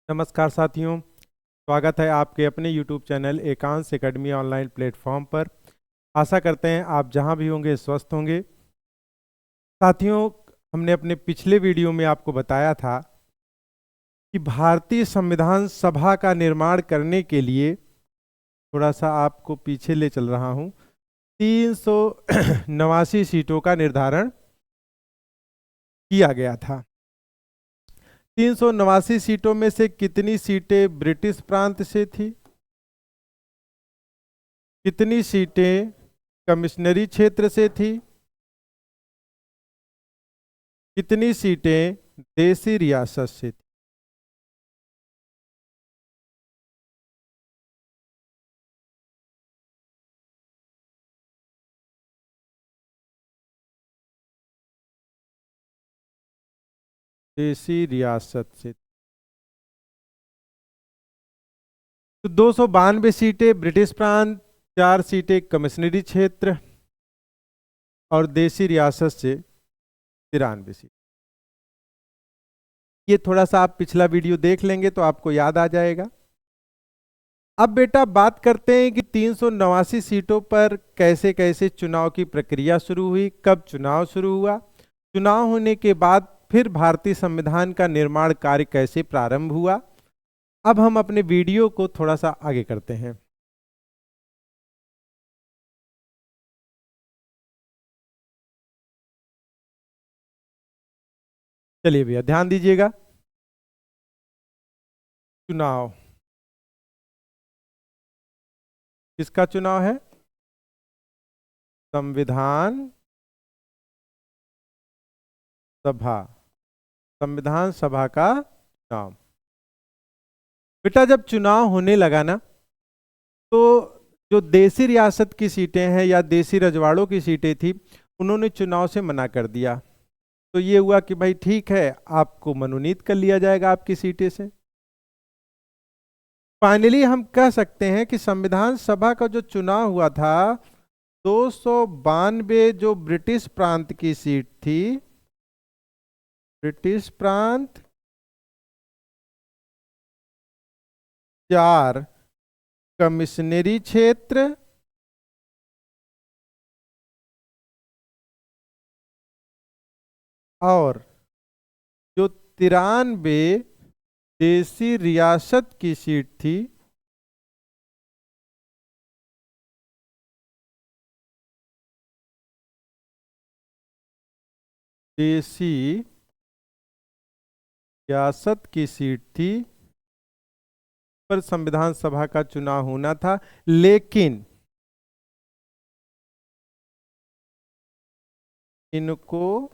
नमस्कार साथियों, स्वागत है आपके अपने YouTube चैनल एकांश एकेडमी ऑनलाइन प्लेटफॉर्म पर। आशा करते हैं आप जहां भी होंगे स्वस्थ होंगे। साथियों, हमने अपने पिछले वीडियो में आपको बताया था कि भारतीय संविधान सभा का निर्माण करने के लिए, थोड़ा सा आपको पीछे ले चल रहा हूं, 389 सीटों का निर्धारण किया गया था। 389 सीटों में से कितनी सीटें ब्रिटिश प्रांत से थी, कितनी सीटें कमिश्नरी क्षेत्र से थी, कितनी सीटें देसी रियासत से थी। देसी रियासत से तो 292 सीटें ब्रिटिश प्रांत, 4 सीटें कमिश्नरी क्षेत्र और देसी रियासत से 93 सीट। ये थोड़ा सा आप पिछला वीडियो देख लेंगे तो आपको याद आ जाएगा। अब बेटा बात करते हैं कि 389 सीटों पर कैसे कैसे चुनाव की प्रक्रिया शुरू हुई, कब चुनाव शुरू हुआ, चुनाव होने के बाद फिर भारतीय संविधान का निर्माण कार्य कैसे प्रारंभ हुआ। अब हम अपने वीडियो को थोड़ा सा आगे करते हैं। चलिए भैया ध्यान दीजिएगा। चुनाव किसका चुनाव है? संविधान सभा, संविधान सभा का चुनाव। बेटा जब चुनाव होने लगा ना, तो जो देसी रियासत की सीटें हैं या देसी रजवाड़ों की सीटें थी, उन्होंने चुनाव से मना कर दिया। तो ये हुआ कि भाई ठीक है, आपको मनोनीत कर लिया जाएगा आपकी सीटें से। फाइनली हम कह सकते हैं कि संविधान सभा का जो चुनाव हुआ था, 292 जो ब्रिटिश प्रांत की सीट थी, ब्रिटिश प्रांत, 4 कमिश्नरी क्षेत्र और जो 93 देसी रियासत की सीट थी, देसी रियासत की सीट थी, पर संविधान सभा का चुनाव होना था। लेकिन इनको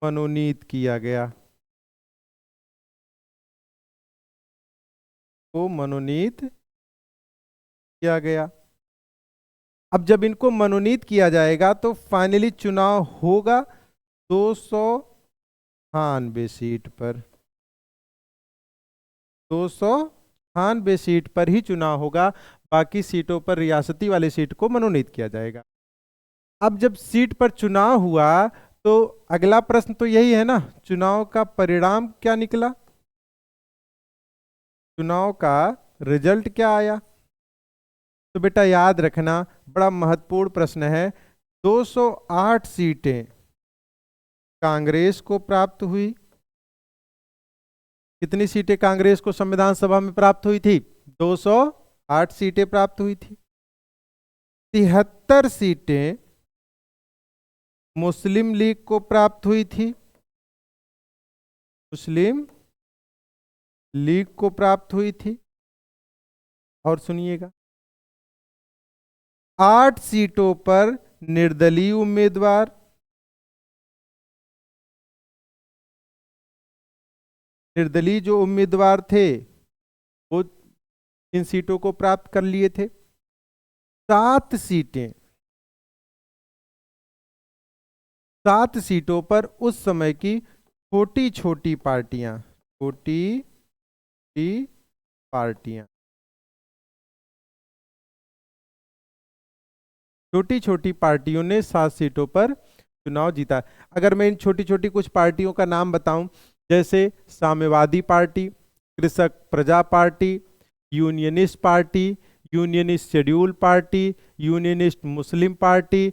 मनोनीत किया गया, को मनोनीत किया गया। अब जब इनको मनोनीत किया जाएगा तो फाइनली चुनाव होगा 298 सीट पर। 298 सीट पर ही चुनाव होगा, बाकी सीटों पर रियासती वाली सीट को मनोनीत किया जाएगा। अब जब सीट पर चुनाव हुआ तो अगला प्रश्न तो यही है ना, चुनाव का परिणाम क्या निकला, चुनाव का रिजल्ट क्या आया। तो बेटा याद रखना, बड़ा महत्वपूर्ण प्रश्न है। 208 सीटें कांग्रेस को प्राप्त हुई। कितनी सीटें कांग्रेस को संविधान सभा में प्राप्त हुई थी? 208 सीटें प्राप्त हुई थी। 73 सीटें मुस्लिम लीग को प्राप्त हुई थी, मुस्लिम लीग को प्राप्त हुई थी। और सुनिएगा, 8 सीटों पर निर्दलीय उम्मीदवार, निर्दलीय जो उम्मीदवार थे वो इन सीटों को प्राप्त कर लिए थे। 7 सीटें, 7 सीटों पर उस समय की छोटी छोटी पार्टियां, छोटी पार्टियां, छोटी छोटी पार्टियों ने 7 सीटों पर चुनाव जीता। अगर मैं इन छोटी छोटी कुछ पार्टियों का नाम बताऊं, जैसे साम्यवादी पार्टी, कृषक प्रजा party, unionist party, unionist schedule party, unionist Muslim party,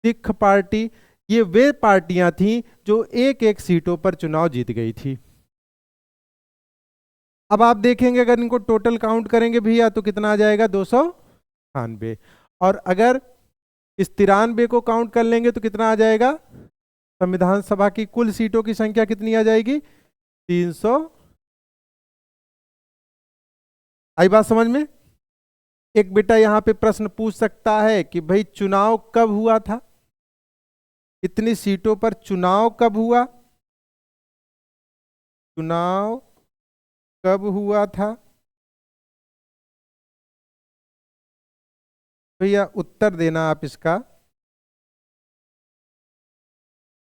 Sikh party. ये वे पार्टियां थीं जो एक एक सीटों पर चुनाव जीत गई थी। अब आप देखेंगे अगर इनको टोटल काउंट करेंगे भैया तो कितना आ जाएगा, 298। और अगर इस 93 को काउंट कर लेंगे तो कितना आ जाएगा, संविधान सभा की कुल सीटों की संख्या कितनी आ जाएगी, 300। आई बात समझ में? एक बेटा यहां पे प्रश्न पूछ सकता है कि भाई चुनाव कब हुआ था, इतनी सीटों पर चुनाव कब हुआ, चुनाव कब हुआ था? भैया उत्तर देना आप इसका,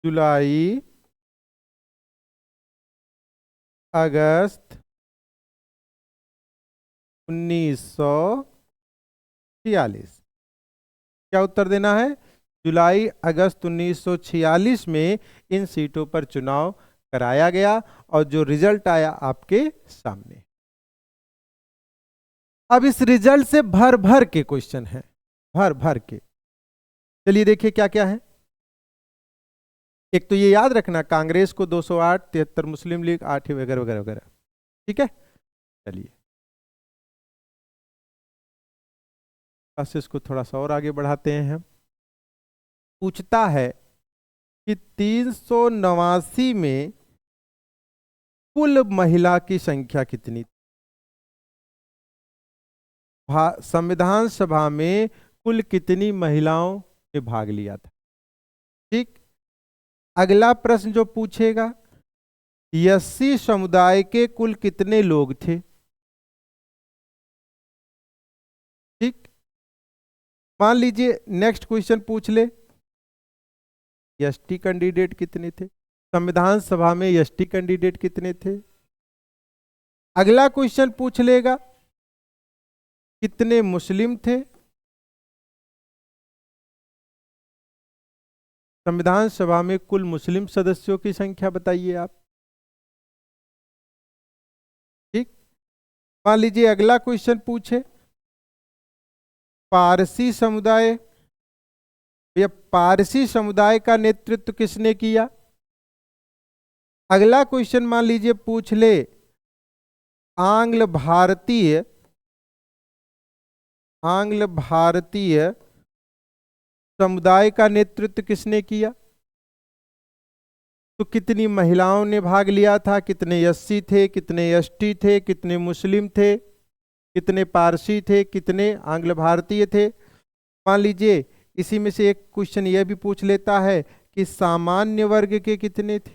जुलाई अगस्त 1946। क्या उत्तर देना है, जुलाई अगस्त 1946 में इन सीटों पर चुनाव कराया गया और जो रिजल्ट आया आपके सामने। अब इस रिजल्ट से भर भर के क्वेश्चन हैं, भर भर के। चलिए देखिए क्या क्या है। एक तो ये याद रखना, कांग्रेस को 208, 73 मुस्लिम लीग 8 वगैरह वगैरह वगैरह, ठीक है। चलिए क्लासेस को थोड़ा सा और आगे बढ़ाते हैं हम। पूछता है कि 389 में कुल महिला की संख्या कितनी थी? संविधान सभा में कुल कितनी महिलाओं ने भाग लिया था? ठीक। अगला प्रश्न जो पूछेगा, एससी समुदाय के कुल कितने लोग थे? ठीक। मान लीजिए नेक्स्ट क्वेश्चन पूछ ले, एसटी कैंडिडेट कितने थे? संविधान सभा में एसटी कैंडिडेट कितने थे? अगला क्वेश्चन पूछ लेगा कितने मुस्लिम थे? संविधान सभा में कुल मुस्लिम सदस्यों की संख्या बताइए आप। ठीक। मान लीजिए अगला क्वेश्चन पूछे, पारसी समुदाय, या पारसी समुदाय का नेतृत्व किसने किया? अगला क्वेश्चन मान लीजिए पूछ ले, आंग्ल भारतीय समुदाय का नेतृत्व किसने किया? तो कितनी महिलाओं ने भाग लिया था, कितने एससी थे, कितने एसटी थे, कितने मुस्लिम थे, कितने पारसी थे, कितने आंग्ल भारतीय थे? मान लीजिए इसी में से एक क्वेश्चन यह भी पूछ लेता है कि सामान्य वर्ग के कितने थे?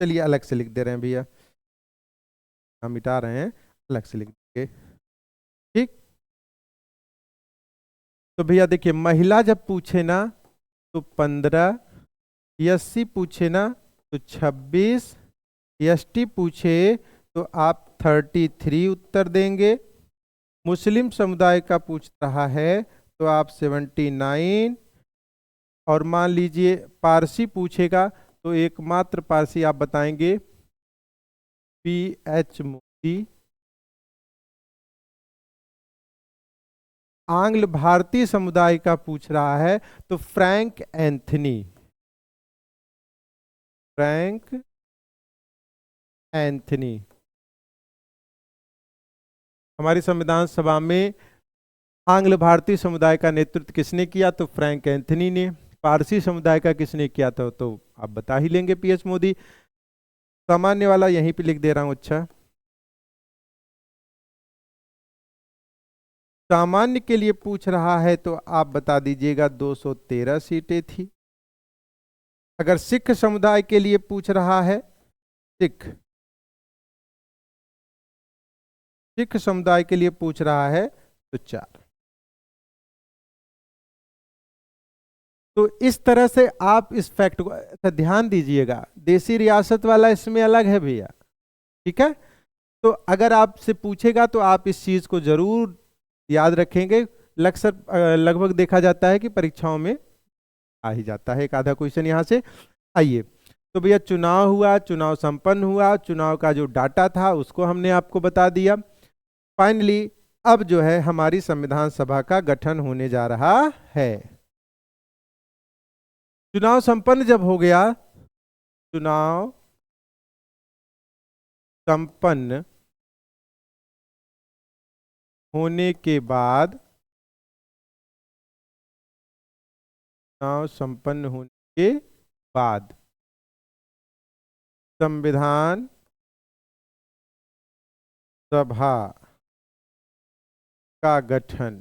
चलिए अलग से लिख दे रहे हैं भैया, हम मिटा रहे हैं, अलग से लिख देंगे। ठीक। तो भैया देखिए, महिला जब पूछे ना तो 15, एससी पूछे ना तो 26, एसटी पूछे तो आप 33 उत्तर देंगे, मुस्लिम समुदाय का पूछ रहा है तो आप 79, और मान लीजिए पारसी पूछेगा तो एकमात्र पारसी आप बताएंगे PH मोदी। आंग्ल भारतीय समुदाय का पूछ रहा है तो फ्रैंक एंथनी, फ्रैंक एंथनी। हमारी संविधान सभा में आंग्ल भारतीय समुदाय का नेतृत्व किसने किया? तो फ्रैंक एंथनी ने। पारसी समुदाय का किसने किया था? तो आप बता ही लेंगे, PH मोदी। सामान्य वाला यहीं पे लिख दे रहा हूं। अच्छा, सामान्य के लिए पूछ रहा है तो आप बता दीजिएगा 213 सीटें थी। अगर सिख समुदाय के लिए पूछ रहा है, सिख समुदाय के लिए पूछ रहा है तो 4। तो इस तरह से आप इस फैक्ट को ध्यान दीजिएगा, देसी रियासत वाला इसमें अलग है भैया। ठीक है, तो अगर आपसे पूछेगा तो आप इस चीज को जरूर याद रखेंगे। लगभग देखा जाता है कि परीक्षाओं में आ ही जाता है एक आधा क्वेश्चन यहां से। आइए तो भैया चुनाव हुआ, चुनाव संपन्न हुआ, चुनाव का जो डाटा था उसको हमने आपको बता दिया। फाइनली अब जो है हमारी संविधान सभा का गठन होने जा रहा है। चुनाव संपन्न जब हो गया, चुनाव संपन्न होने के बाद, चुनाव संपन्न होने के बाद संविधान सभा का गठन।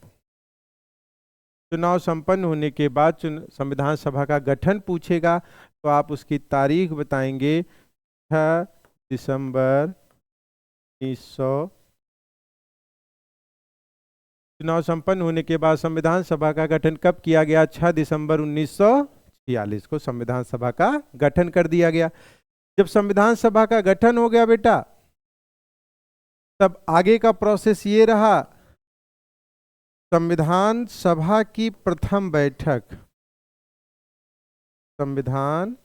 चुनाव संपन्न होने के बाद संविधान सभा का गठन पूछेगा तो आप उसकी तारीख बताएंगे 6 दिसंबर 1900। चुनाव संपन्न होने के बाद संविधान सभा का गठन कब किया गया? 6 दिसंबर 1946 को संविधान सभा का गठन कर दिया गया। जब संविधान सभा का गठन हो गया बेटा, तब आगे का प्रोसेस ये रहा, संविधान सभा की प्रथम बैठक, संविधान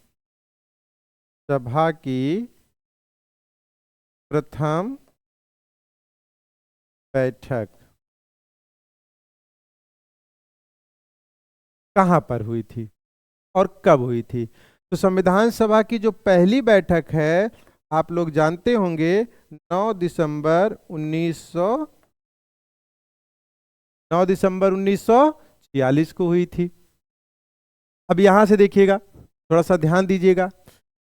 सभा की प्रथम बैठक कहां पर हुई थी और कब हुई थी? तो संविधान सभा की जो पहली बैठक है, आप लोग जानते होंगे, 9 दिसंबर 1946 को हुई थी। अब यहां से देखिएगा, थोड़ा सा ध्यान दीजिएगा।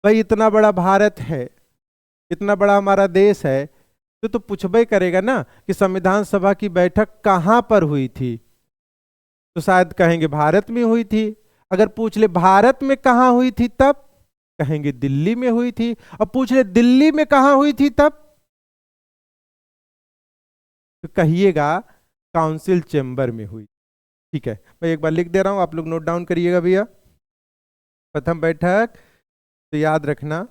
भाई इतना बड़ा भारत है, इतना बड़ा हमारा देश है, तो पूछबे करेगा ना कि संविधान सभा की बैठक कहां पर हुई थी, तो शायद कहेंगे भारत में हुई थी। अगर पूछ ले भारत में कहां हुई थी, तब कहेंगे दिल्ली में हुई थी। और पूछ ले दिल्ली में कहां हुई थी, तब तो कहिएगा काउंसिल चेंबर में हुई। ठीक है, मैं एक बार लिख दे रहा हूं, आप लोग नोट डाउन करिएगा भैया। प्रथम बैठक तो याद रखना,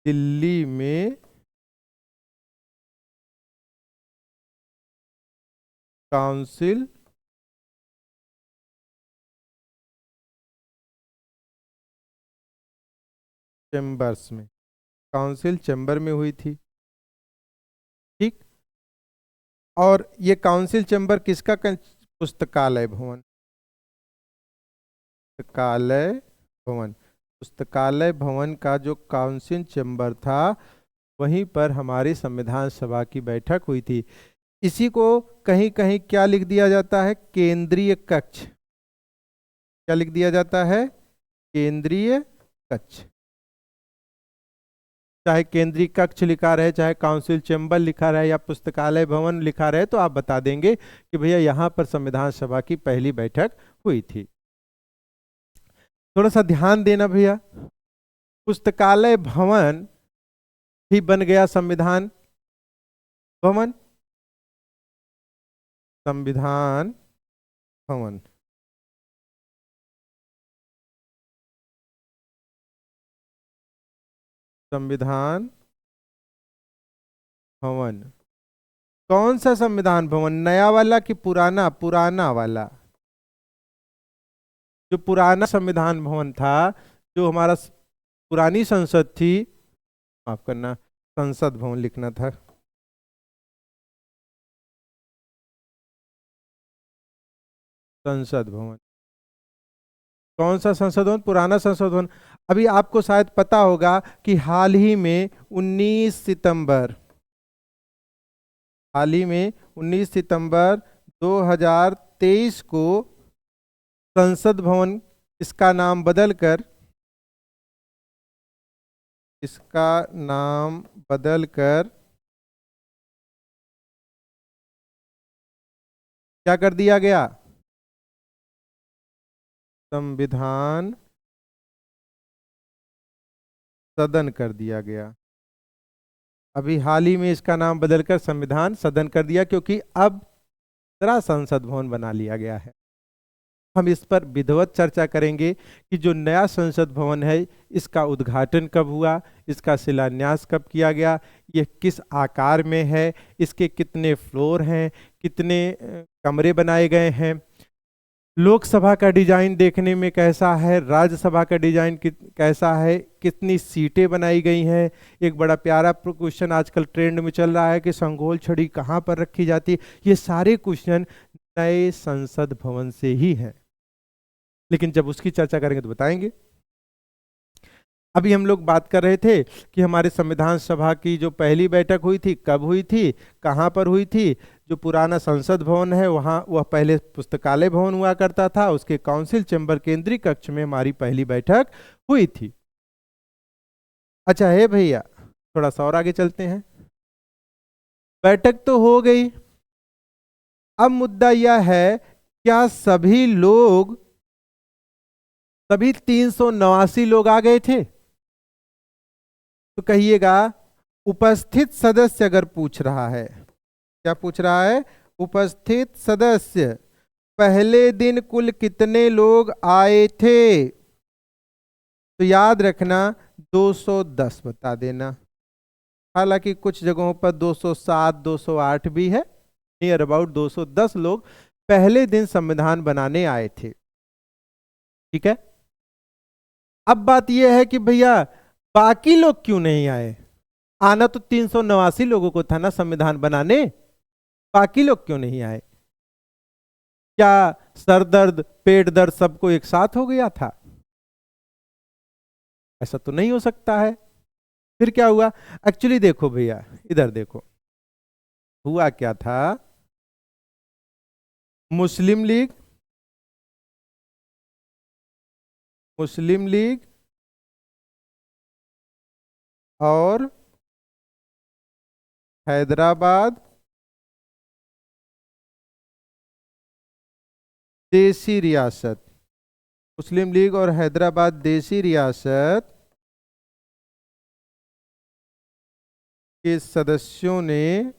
दिल्ली में काउंसिल चेंबर्स में, काउंसिल चेंबर में हुई थी। ठीक, और ये काउंसिल चेंबर किसका? पुस्तकालय भवन, पुस्तकालय भवन, पुस्तकालय भवन का जो काउंसिल चेंबर था, वहीं पर हमारी संविधान सभा की बैठक हुई थी। इसी को कहीं कहीं क्या लिख दिया जाता है? केंद्रीय कक्ष। क्या लिख दिया जाता है? केंद्रीय कक्ष। चाहे केंद्रीय कक्ष लिखा रहे, चाहे काउंसिल चेंबर लिखा रहे, या पुस्तकालय भवन लिखा रहे, तो आप बता देंगे कि भैया यहां पर संविधान सभा की पहली बैठक हुई थी। थोड़ा सा ध्यान देना भैया, पुस्तकालय भवन ही बन गया संविधान भवन, संविधान भवन। संविधान भवन कौन सा संविधान भवन? नया वाला कि पुराना? पुराना वाला। जो पुराना संविधान भवन था, जो हमारा पुरानी संसद थी, माफ करना, संसद भवन लिखना था, संसद भवन। कौन सा संसद भवन? पुराना संसद भवन। अभी आपको शायद पता होगा कि हाल ही में 19 सितंबर, हाल ही में 19 सितंबर 2023 को संसद भवन इसका नाम बदलकर, इसका नाम बदलकर क्या कर दिया गया? संविधान सदन कर दिया गया। अभी हाल ही में इसका नाम बदलकर संविधान सदन कर दिया, क्योंकि अब दूसरा संसद भवन बना लिया गया है। हम इस पर विधिवत चर्चा करेंगे कि जो नया संसद भवन है, इसका उद्घाटन कब हुआ, इसका शिलान्यास कब किया गया, ये किस आकार में है, इसके कितने फ्लोर हैं, कितने कमरे बनाए गए हैं, लोकसभा का डिजाइन देखने में कैसा है, राज्यसभा का डिजाइन कैसा है, कितनी सीटें बनाई गई हैं। एक बड़ा प्यारा क्वेश्चन आजकल ट्रेंड में चल रहा है कि संगोल छड़ी कहाँ पर रखी जाती है। ये सारे क्वेश्चन नए संसद भवन से ही हैं, लेकिन जब उसकी चर्चा करेंगे तो बताएंगे। अभी हम लोग बात कर रहे थे कि हमारे संविधान सभा की जो पहली बैठक हुई थी, कब हुई थी, कहाँ पर हुई थी। जो पुराना संसद भवन है वहाँ, वह पहले पुस्तकालय भवन हुआ करता था, उसके काउंसिल चैम्बर केंद्रीय कक्ष में हमारी पहली बैठक हुई थी। अच्छा है भैया, थोड़ा सा और आगे चलते हैं। बैठक तो हो गई, अब मुद्दा यह है क्या सभी लोग, सभी 389 लोग आ गए थे? तो कहिएगा उपस्थित सदस्य अगर पूछ रहा है, क्या पूछ रहा है? उपस्थित सदस्य पहले दिन कुल कितने लोग आए थे? तो याद रखना 210 बता देना। हालांकि कुछ जगहों पर 207 208 भी है, नियर अबाउट 210 लोग पहले दिन संविधान बनाने आए थे। ठीक है, अब बात यह है कि भैया बाकी लोग क्यों नहीं आए? आना तो 389 लोगों को था ना संविधान बनाने, बाकी लोग क्यों नहीं आए? क्या सर दर्द पेट दर्द सबको एक साथ हो गया था? ऐसा तो नहीं हो सकता है। फिर क्या हुआ? एक्चुअली देखो भैया, इधर देखो, हुआ क्या था। मुस्लिम लीग, मुस्लिम लीग और हैदराबाद देसी रियासत, मुस्लिम लीग और हैदराबाद देसी रियासत के सदस्यों ने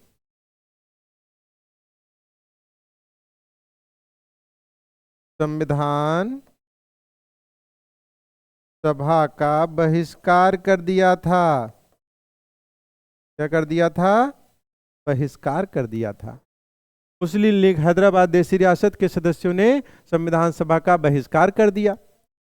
संविधान सभा का बहिष्कार कर दिया था। क्या कर दिया था? बहिष्कार कर दिया था। मुस्लिम लीग हैदराबाद देसी रियासत के सदस्यों ने संविधान सभा का बहिष्कार कर दिया।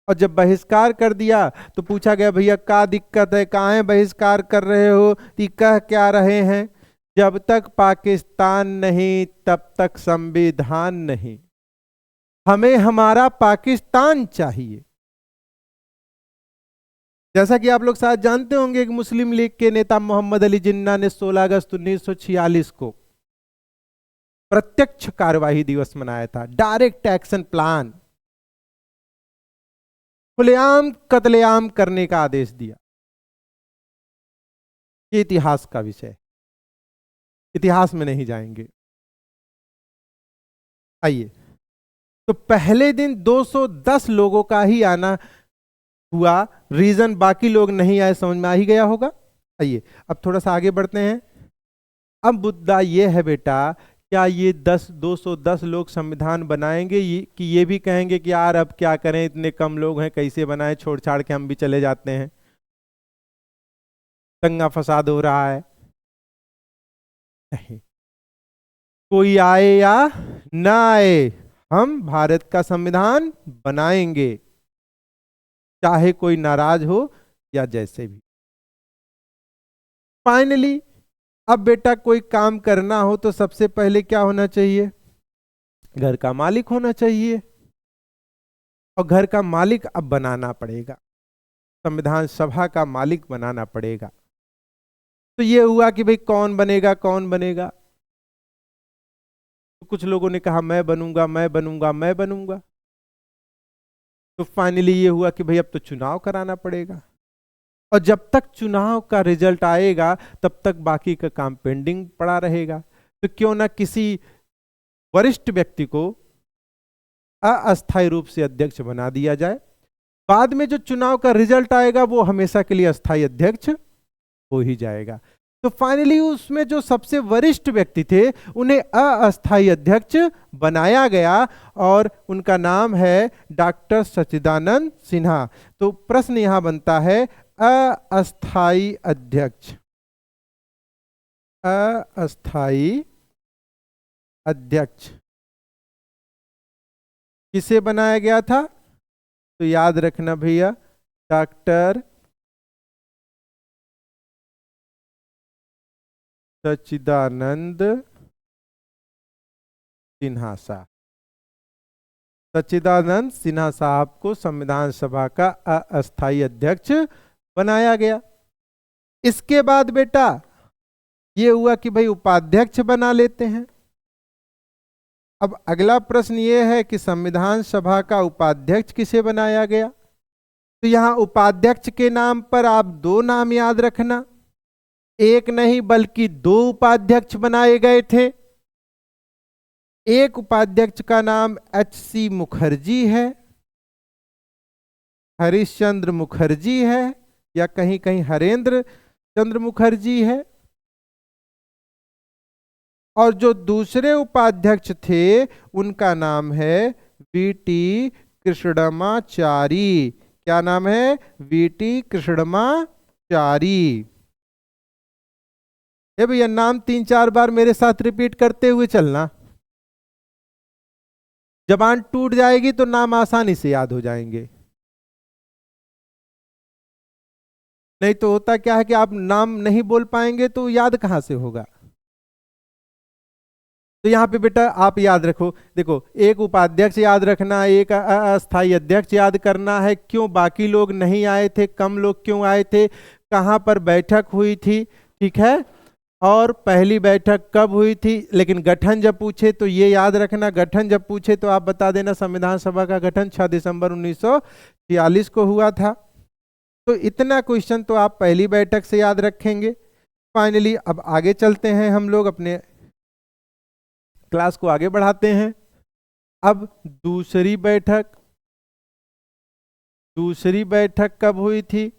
और जब बहिष्कार कर दिया तो पूछा गया भैया क्या दिक्कत है, काहे बहिष्कार कर रहे हो? तो कह क्या रहे हैं? जब तक पाकिस्तान नहीं तब तक संविधान नहीं, हमें हमारा पाकिस्तान चाहिए। जैसा कि आप लोग शायद जानते होंगे कि मुस्लिम लीग के नेता मोहम्मद अली जिन्ना ने 16 अगस्त 1946 को प्रत्यक्ष कार्यवाही दिवस मनाया था, डायरेक्ट एक्शन प्लान, खुलेआम कत्लेआम करने का आदेश दिया। ये इतिहास का विषय, इतिहास में नहीं जाएंगे। आइए, तो पहले दिन 210 लोगों का ही आना हुआ, रीजन बाकी लोग नहीं आए समझ में आ ही गया होगा। आइए अब थोड़ा सा आगे बढ़ते हैं। अब मुद्दा ये है बेटा, क्या ये 210 लोग संविधान बनाएंगे कि ये भी कहेंगे कि यार अब क्या करें, इतने कम लोग हैं, कैसे बनाएं, छोड़ छाड़ के हम भी चले जाते हैं, दंगा फसाद हो रहा है। नहीं, कोई आए या ना आए, हम भारत का संविधान बनाएंगे, चाहे कोई नाराज हो या जैसे भी। फाइनली अब बेटा कोई काम करना हो तो सबसे पहले क्या होना चाहिए? घर का मालिक होना चाहिए, और घर का मालिक अब बनाना पड़ेगा, संविधान सभा का मालिक बनाना पड़ेगा। तो ये हुआ कि भाई कौन बनेगा, कौन बनेगा? तो कुछ लोगों ने कहा मैं बनूंगा, मैं बनूंगा, मैं बनूंगा। तो फाइनली ये हुआ कि भाई अब तो चुनाव कराना पड़ेगा, और जब तक चुनाव का रिजल्ट आएगा तब तक बाकी का काम पेंडिंग पड़ा रहेगा। तो क्यों ना किसी वरिष्ठ व्यक्ति को अस्थायी रूप से अध्यक्ष बना दिया जाए, बाद में जो चुनाव का रिजल्ट आएगा वो हमेशा के लिए अस्थायी अध्यक्ष हो ही जाएगा। तो फाइनली उसमें जो सबसे वरिष्ठ व्यक्ति थे उन्हें अस्थायी अध्यक्ष बनाया गया, और उनका नाम है डॉक्टर सच्चिदानंद सिन्हा। तो प्रश्न यहां बनता है, अस्थायी अध्यक्ष, अस्थायी अध्यक्ष किसे बनाया गया था? तो याद रखना भैया, डॉक्टर सच्चिदानंद सिन्हा साहब। सच्चिदानंद सिन्हा साहब को संविधान सभा का अस्थायी अध्यक्ष बनाया गया। इसके बाद बेटा ये हुआ कि भाई उपाध्यक्ष बना लेते हैं। अब अगला प्रश्न ये है कि संविधान सभा का उपाध्यक्ष किसे बनाया गया? तो यहां उपाध्यक्ष के नाम पर आप दो नाम याद रखना, एक नहीं बल्कि दो उपाध्यक्ष बनाए गए थे। एक उपाध्यक्ष का नाम H.C. मुखर्जी है, हरिश्चंद्र मुखर्जी है, या कहीं कहीं हरेंद्र चंद्र मुखर्जी है। और जो दूसरे उपाध्यक्ष थे उनका नाम है वीटी कृष्णमाचारी। क्या नाम है? वीटी कृष्णमाचारी। ये भैया नाम 3-4 बार मेरे साथ रिपीट करते हुए चलना, जबान टूट जाएगी तो नाम आसानी से याद हो जाएंगे। नहीं तो होता क्या है कि आप नाम नहीं बोल पाएंगे तो याद कहां से होगा। तो यहां पे बेटा आप याद रखो, देखो एक उपाध्यक्ष याद रखना, एक अस्थायी अध्यक्ष याद करना है। क्यों बाकी लोग नहीं आए थे, कम लोग क्यों आए थे, कहां पर बैठक हुई थी, ठीक है, और पहली बैठक कब हुई थी। लेकिन गठन जब पूछे तो ये याद रखना, गठन जब पूछे तो आप बता देना संविधान सभा का गठन 6 दिसंबर 1946 को हुआ था। तो इतना क्वेश्चन तो आप पहली बैठक से याद रखेंगे। फाइनली अब आगे चलते हैं, हम लोग अपने क्लास को आगे बढ़ाते हैं। अब दूसरी बैठक कब हुई थी?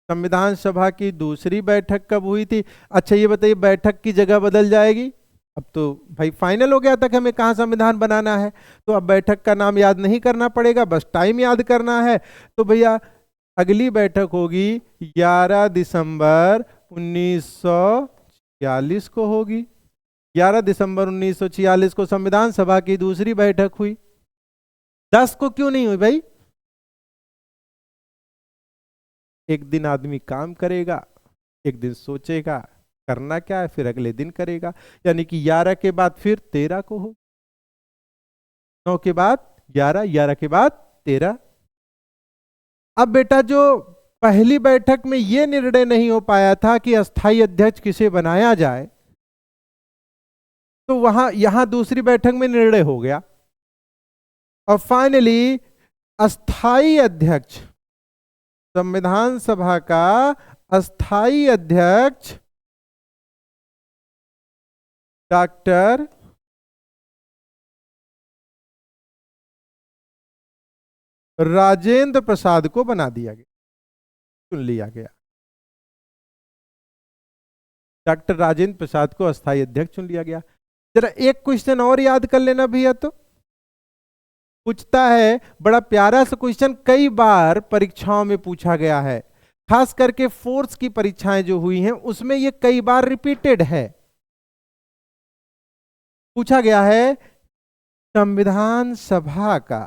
संविधान सभा की दूसरी बैठक कब हुई थी? अच्छा ये बताइए, बैठक की जगह बदल जाएगी। अब तो भाई फाइनल हो गया था कि हमें कहाँ संविधान बनाना है, तो अब बैठक का नाम याद नहीं करना पड़ेगा, बस टाइम याद करना है। तो भैया अगली बैठक होगी 11 दिसंबर 1946 को होगी। 11 दिसंबर 1946 को संविधान सभा की दूसरी बैठक हुई। 10 को क्यों नहीं हुई भाई? एक दिन आदमी काम करेगा, एक दिन सोचेगा करना क्या है, फिर अगले दिन करेगा। यानी कि 11 के बाद फिर 13 को हो, 9 के बाद 11, 11 के बाद 13। अब बेटा जो पहली बैठक में यह निर्णय नहीं हो पाया था कि अस्थायी अध्यक्ष किसे बनाया जाए, तो यहां दूसरी बैठक में निर्णय हो गया। और फाइनली अस्थायी अध्यक्ष, संविधान सभा का अस्थायी अध्यक्ष डॉक्टर राजेंद्र प्रसाद को बना दिया गया, चुन लिया गया। डॉक्टर राजेंद्र प्रसाद को अस्थायी अध्यक्ष चुन लिया गया। जरा एक क्वेश्चन और याद कर लेना भैया, तो पूछता है, बड़ा प्यारा सा क्वेश्चन, कई बार परीक्षाओं में पूछा गया है, खास करके फोर्स की परीक्षाएं जो हुई हैं उसमें ये कई बार रिपीटेड है। पूछा गया है संविधान सभा का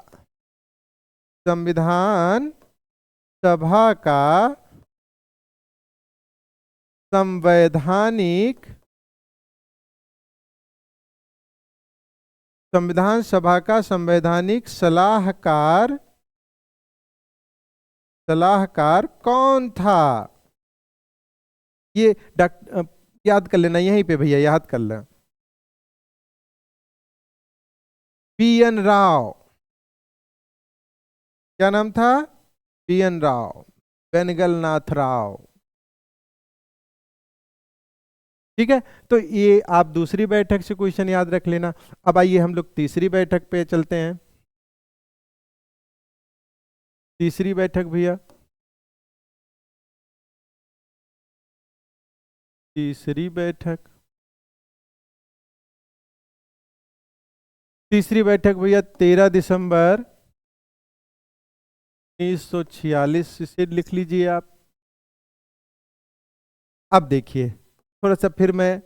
संवैधानिक सलाहकार कौन था? ये याद कर लेना, यहीं पे भैया याद कर लेना, पी.एन. राव। क्या नाम था? पी.एन. राव, बेनगल नाथ राव। ठीक है, तो ये आप दूसरी बैठक से क्वेश्चन याद रख लेना। अब आइए हम लोग तीसरी बैठक पे चलते हैं। तीसरी बैठक भैया, तीसरी बैठक भैया 13 दिसंबर 1946 से लिख लीजिए आप। अब देखिए थोड़ा सा फिर मैं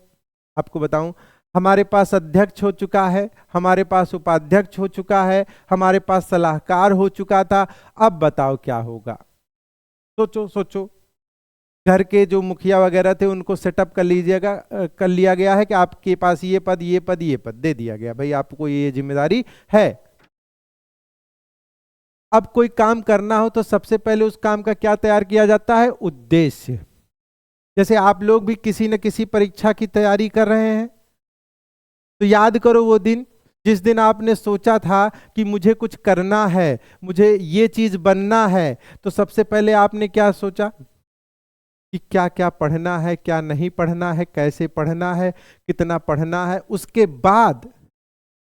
आपको बताऊं, हमारे पास अध्यक्ष हो चुका है, हमारे पास उपाध्यक्ष हो चुका है, हमारे पास सलाहकार हो चुका था। अब बताओ क्या होगा? सोचो सोचो। घर के जो मुखिया वगैरह थे उनको सेटअप कर लीजिएगा, कर लिया गया है कि आपके पास ये पद ये पद ये पद दे दिया गया, भाई आपको ये जिम्मेदारी है। अब कोई काम करना हो तो सबसे पहले उस काम का क्या तैयार किया जाता है? उद्देश्य। जैसे आप लोग भी किसी न किसी परीक्षा की तैयारी कर रहे हैं, तो याद करो वो दिन जिस दिन आपने सोचा था कि मुझे कुछ करना है, मुझे ये चीज बनना है। तो सबसे पहले आपने क्या सोचा कि क्या क्या पढ़ना है, क्या नहीं पढ़ना है, कैसे पढ़ना है, कितना पढ़ना है। उसके बाद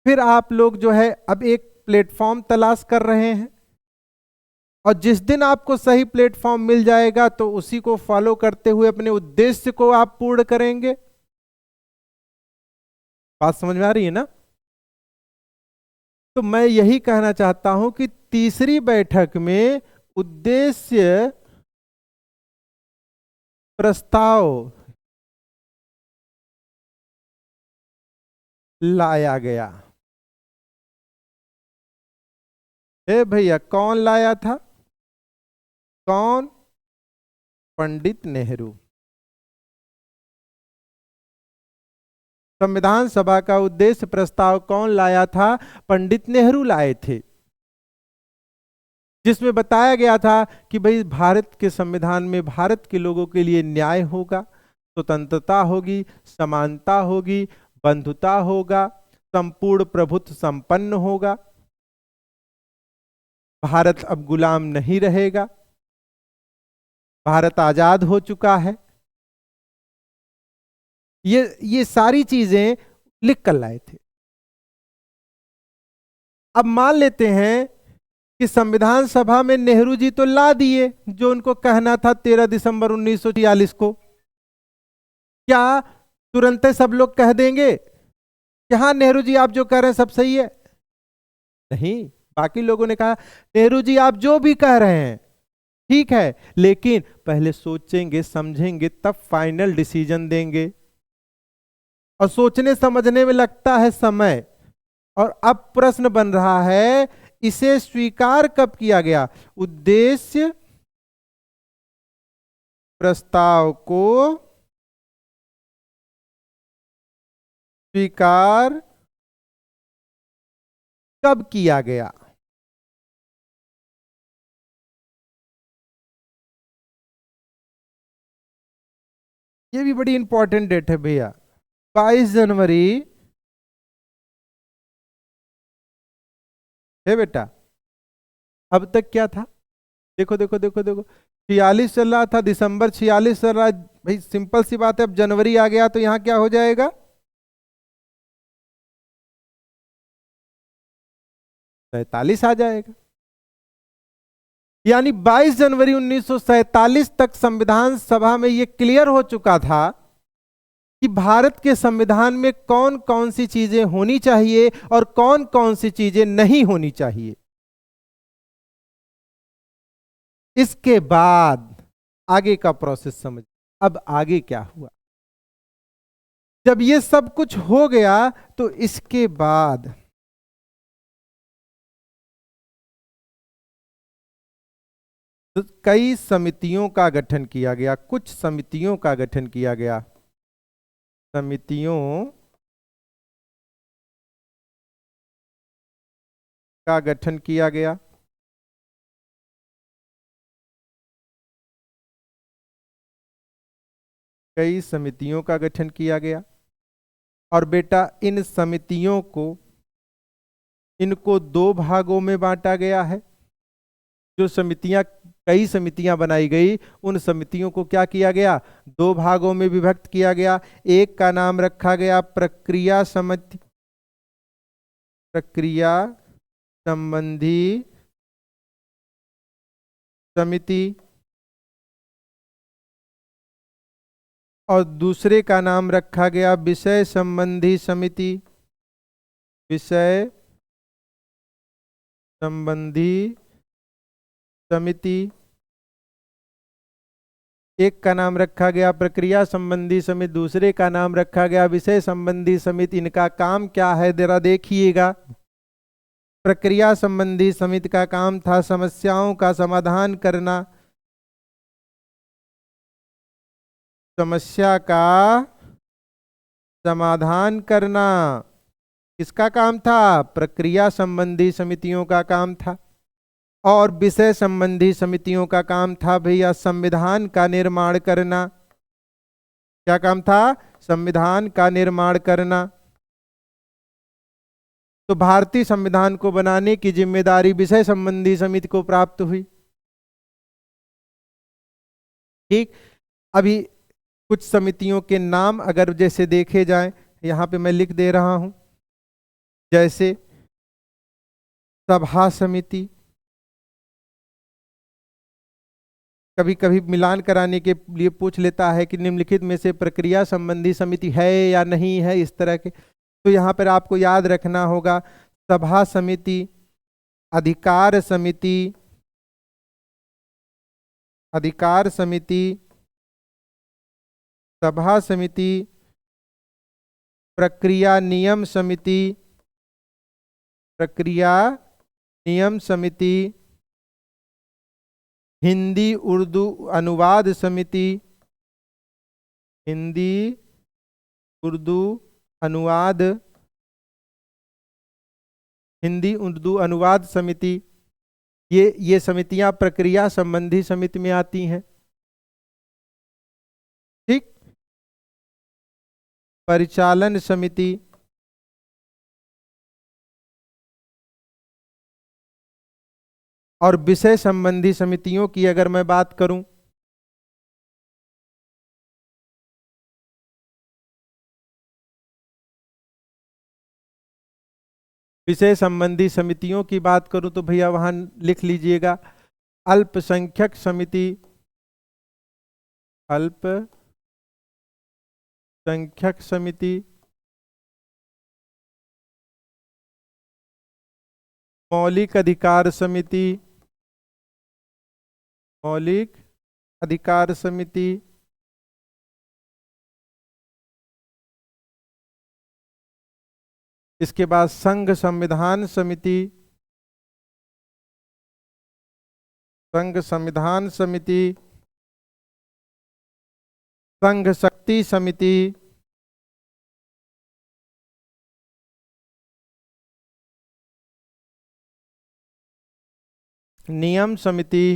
फिर आप लोग जो है अब एक प्लेटफॉर्म तलाश कर रहे हैं, और जिस दिन आपको सही प्लेटफॉर्म मिल जाएगा तो उसी को फॉलो करते हुए अपने उद्देश्य को आप पूर्ण करेंगे। बात समझ में आ रही है ना? तो मैं यही कहना चाहता हूं कि तीसरी बैठक में उद्देश्य प्रस्ताव लाया गया। ए भैया, कौन लाया था? कौन? पंडित नेहरू। संविधान सभा का उद्देश्य प्रस्ताव कौन लाया था? पंडित नेहरू लाए थे, जिसमें बताया गया था कि भाई भारत के संविधान में भारत के लोगों के लिए न्याय होगा, स्वतंत्रता होगी, समानता होगी, बंधुता होगा, संपूर्ण प्रभुत्व संपन्न होगा, भारत अब गुलाम नहीं रहेगा, भारत आजाद हो चुका है। ये सारी चीजें लिख कर लाए थे। अब मान लेते हैं कि संविधान सभा में नेहरू जी तो ला दिए जो उनको कहना था 13 दिसंबर 1946 को। क्या तुरंत सब लोग कह देंगे कि हाँ नेहरू जी आप जो कह रहे हैं सब सही है? नहीं, बाकी लोगों ने कहा नेहरू जी आप जो भी कह रहे हैं ठीक है, लेकिन पहले सोचेंगे समझेंगे तब फाइनल डिसीजन देंगे, और सोचने समझने में लगता है समय। और अब प्रश्न बन रहा है इसे स्वीकार कब किया गया? उद्देश्य प्रस्ताव को स्वीकार कब किया गया? ये भी बड़ी इंपॉर्टेंट डेट है भैया। 22 जनवरी है बेटा। अब तक क्या था? देखो देखो देखो देखो, 46 चल रहा था, दिसंबर 46 चल रहा है। भाई सिंपल सी बात है, अब जनवरी आ गया तो यहां क्या हो जाएगा? 47 आ जाएगा। यानी 22 जनवरी 1947 तक संविधान सभा में यह क्लियर हो चुका था कि भारत के संविधान में कौन कौन सी चीजें होनी चाहिए और कौन कौन सी चीजें नहीं होनी चाहिए। इसके बाद आगे का प्रोसेस समझ। अब आगे क्या हुआ? जब ये सब कुछ हो गया तो इसके बाद तो कई समितियों का गठन किया गया, कुछ समितियों का गठन किया गया। समितियों का गठन किया गया। कई समितियों का गठन किया गया। और बेटा इन समितियों को, इनको दो भागों में बांटा गया है। जो समितियां, कई समितियां बनाई गई, उन समितियों को क्या किया गया? दो भागों में विभक्त किया गया। एक का नाम रखा गया प्रक्रिया समिति, प्रक्रिया संबंधी समिति, और दूसरे का नाम रखा गया विषय संबंधी समिति, विषय संबंधी समिति। एक का नाम रखा गया प्रक्रिया संबंधी समिति, दूसरे का नाम रखा गया विषय संबंधी समिति। इनका काम क्या है जरा देखिएगा। प्रक्रिया संबंधी समिति का काम था समस्याओं का समाधान करना, समस्या का समाधान करना किसका काम था? प्रक्रिया संबंधी समितियों का काम था। और विषय संबंधी समितियों का काम था भैया संविधान का निर्माण करना। क्या काम था? संविधान का निर्माण करना। तो भारतीय संविधान को बनाने की जिम्मेदारी विषय संबंधी समिति को प्राप्त हुई। ठीक, अभी कुछ समितियों के नाम अगर जैसे देखे जाएं, यहां पे मैं लिख दे रहा हूं, जैसे सभा समिति, कभी कभी मिलान कराने के लिए पूछ लेता है कि निम्नलिखित में से प्रक्रिया संबंधी समिति है या नहीं है, इस तरह के। तो यहाँ पर आपको याद रखना होगा सभा समिति, अधिकार समिति, अधिकार समिति, सभा समिति, प्रक्रिया नियम समिति, प्रक्रिया नियम समिति, हिंदी उर्दू अनुवाद समिति, हिंदी उर्दू अनुवाद, हिंदी उर्दू अनुवाद समिति। ये समितियां प्रक्रिया संबंधी समिति में आती हैं। ठीक, परिचालन समिति, और विषय संबंधी समितियों की अगर मैं बात करूं, विषय संबंधी समितियों की बात करूं तो भैया वहां लिख लीजिएगा अल्पसंख्यक समिति, अल्पसंख्यक समिति, मौलिक अधिकार समिति, मौलिक अधिकार समिति, इसके बाद संघ संविधान समिति, संघ संविधान समिति, संघ शक्ति समिति, नियम समिति,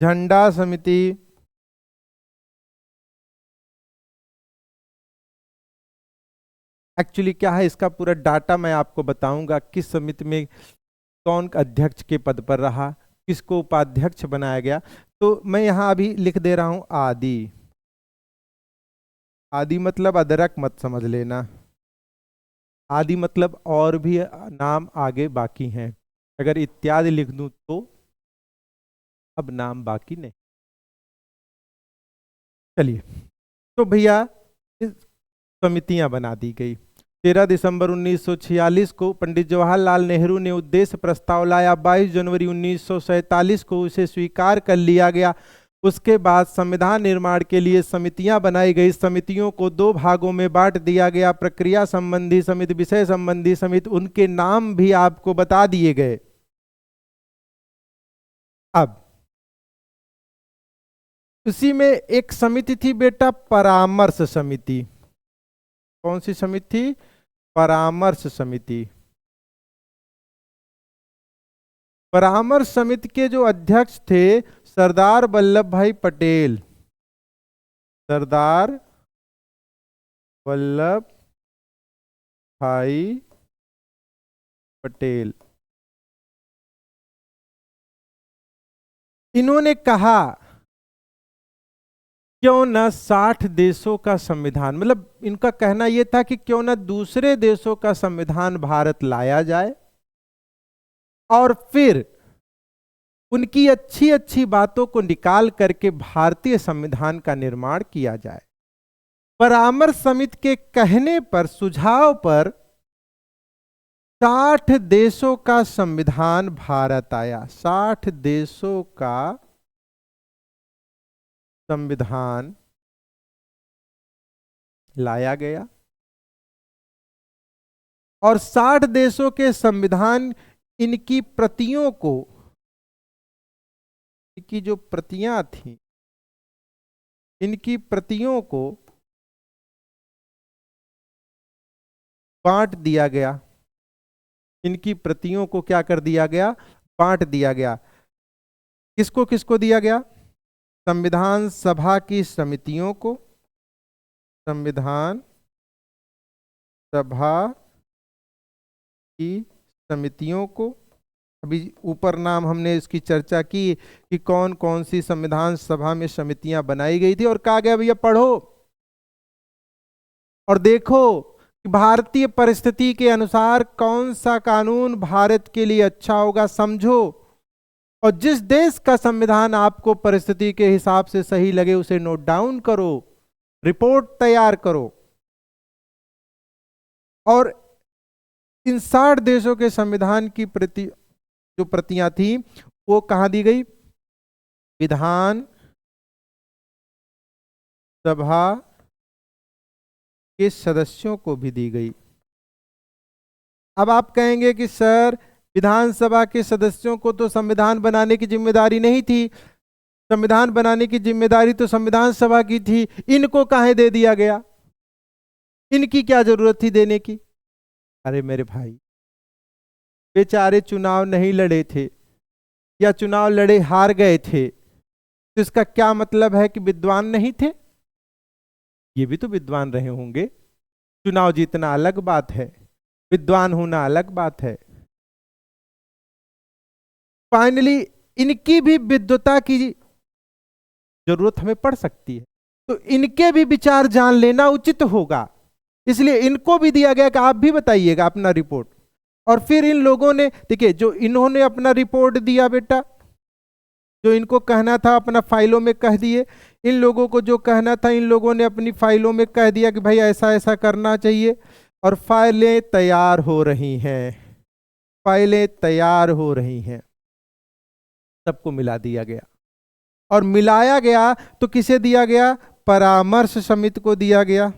झंडा समिति, एक्चुअली क्या है इसका पूरा डाटा मैं आपको बताऊंगा, किस समिति में कौन अध्यक्ष के पद पर रहा, किसको उपाध्यक्ष बनाया गया। तो मैं यहां अभी लिख दे रहा हूं आदि। आदि मतलब अदरक मत समझ लेना, आदि मतलब और भी नाम आगे बाकी हैं। अगर इत्यादि लिख दूं तो अब नाम बाकी नहीं। चलिए, तो भैया समितियां बना दी गई। 13 दिसंबर 1946 को पंडित जवाहरलाल नेहरू ने उद्देश्य प्रस्ताव लाया, 22 जनवरी 1947 को उसे स्वीकार कर लिया गया। उसके बाद संविधान निर्माण के लिए समितियां बनाई गई। समितियों को दो भागों में बांट दिया गया, प्रक्रिया संबंधी समिति, विषय संबंधी समिति। उनके नाम भी आपको बता दिए गए। अब उसी में एक समिति थी बेटा, परामर्श समिति। कौन सी समिति थी? परामर्श समिति। परामर्श समिति के जो अध्यक्ष थे सरदार वल्लभ भाई पटेल, सरदार वल्लभ भाई पटेल। इन्होंने कहा क्यों न 60 देशों का संविधान, मतलब इनका कहना यह था कि क्यों न दूसरे देशों का संविधान भारत लाया जाए और फिर उनकी अच्छी अच्छी बातों को निकाल करके भारतीय संविधान का निर्माण किया जाए। परामर्श समिति के कहने पर, सुझाव पर 60 देशों का संविधान भारत आया। 60 देशों का संविधान लाया गया और 60 देशों के संविधान, इनकी प्रतियों को, इनकी जो प्रतियां थी, इनकी प्रतियों को बांट दिया गया। इनकी प्रतियों को क्या कर दिया गया? बांट दिया गया। किसको किसको दिया गया? संविधान सभा की समितियों को, संविधान सभा की समितियों को। अभी ऊपर नाम हमने इसकी चर्चा की कि कौन कौन सी संविधान सभा में समितियां बनाई गई थी, और कहा गया भैया पढ़ो और देखो कि भारतीय परिस्थिति के अनुसार कौन सा कानून भारत के लिए अच्छा होगा, समझो, और जिस देश का संविधान आपको परिस्थिति के हिसाब से सही लगे उसे नोट डाउन करो, रिपोर्ट तैयार करो। और इन 60 देशों के संविधान की जो प्रतियां थी वो कहां दी गई? विधान सभा के सदस्यों को भी दी गई। अब आप कहेंगे कि सर विधानसभा के सदस्यों को तो संविधान बनाने की जिम्मेदारी नहीं थी, संविधान बनाने की जिम्मेदारी तो संविधान सभा की थी, इनको काहे दे दिया गया? इनकी क्या जरूरत थी देने की? अरे मेरे भाई, बेचारे चुनाव नहीं लड़े थे या चुनाव लड़े हार गए थे, तो इसका क्या मतलब है कि विद्वान नहीं थे? ये भी तो विद्वान रहे होंगे। चुनाव जीतना अलग बात है, विद्वान होना अलग बात है। फाइनली इनकी भी विद्वता की जरूरत हमें पड़ सकती है, तो इनके भी विचार जान लेना उचित होगा। इसलिए इनको भी दिया गया कि आप भी बताइएगा अपना रिपोर्ट। और फिर इन लोगों ने, देखिए, जो इन्होंने अपना रिपोर्ट दिया बेटा, जो इनको कहना था अपना फाइलों में कह दिए। इन लोगों को जो कहना था इन लोगों ने अपनी फाइलों में कह दिया कि भाई ऐसा ऐसा करना चाहिए, और फाइलें तैयार हो रही हैं, फाइलें तैयार हो रही हैं। सबको मिला दिया गया, और मिलाया गया तो किसे दिया गया? परामर्श समिति को दिया गया।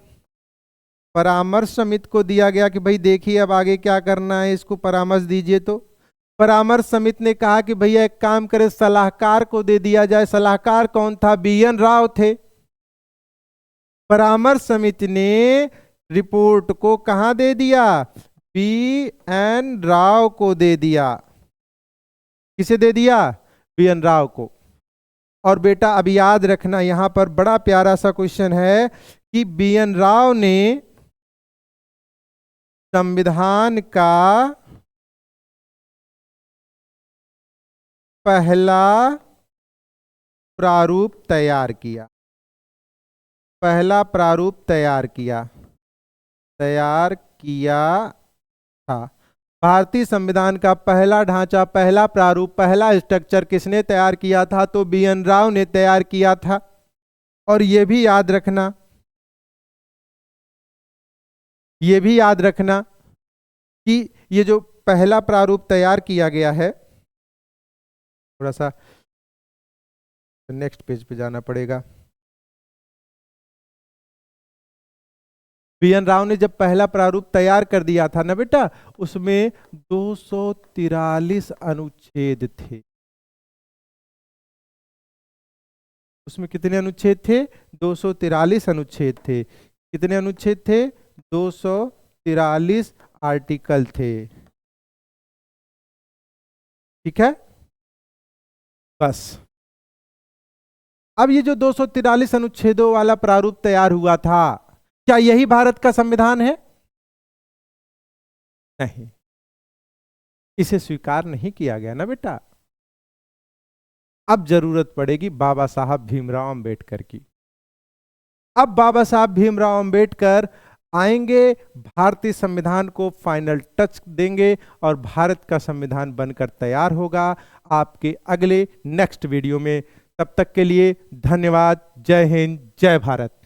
परामर्श समिति को दिया गया कि भाई देखिए अब आगे क्या करना है, इसको परामर्श दीजिए। तो परामर्श समिति ने कहा कि भैया एक काम करे, सलाहकार को दे दिया जाए। सलाहकार कौन था? BN राव थे। परामर्श समिति ने रिपोर्ट को कहां दे दिया? BN राव को दे दिया। किसे दे दिया? BN राव को। और बेटा अब याद रखना, यहां पर बड़ा प्यारा सा क्वेश्चन है कि BN राव ने संविधान का पहला प्रारूप तैयार किया। पहला प्रारूप तैयार किया था। भारतीय संविधान का पहला ढांचा, पहला प्रारूप, पहला स्ट्रक्चर किसने तैयार किया था? तो BN राव ने तैयार किया था। और यह भी याद रखना, ये भी याद रखना कि ये जो पहला प्रारूप तैयार किया गया है, थोड़ा सा नेक्स्ट पेज पे जाना पड़ेगा। BN राव ने जब पहला प्रारूप तैयार कर दिया था ना बेटा, उसमें 243 अनुच्छेद थे। उसमें कितने अनुच्छेद थे? 243 अनुच्छेद थे। कितने अनुच्छेद थे? 243 आर्टिकल थे। ठीक है, बस। अब ये जो 243 अनुच्छेदों वाला प्रारूप तैयार हुआ था, क्या यही भारत का संविधान है? नहीं, इसे स्वीकार नहीं किया गया ना बेटा। अब जरूरत पड़ेगी बाबा साहब भीमराव अंबेडकर की। अब बाबा साहब भीमराव अंबेडकर आएंगे, भारतीय संविधान को फाइनल टच देंगे और भारत का संविधान बनकर तैयार होगा आपके अगले नेक्स्ट वीडियो में। तब तक के लिए धन्यवाद। जय हिंद, जय भारत।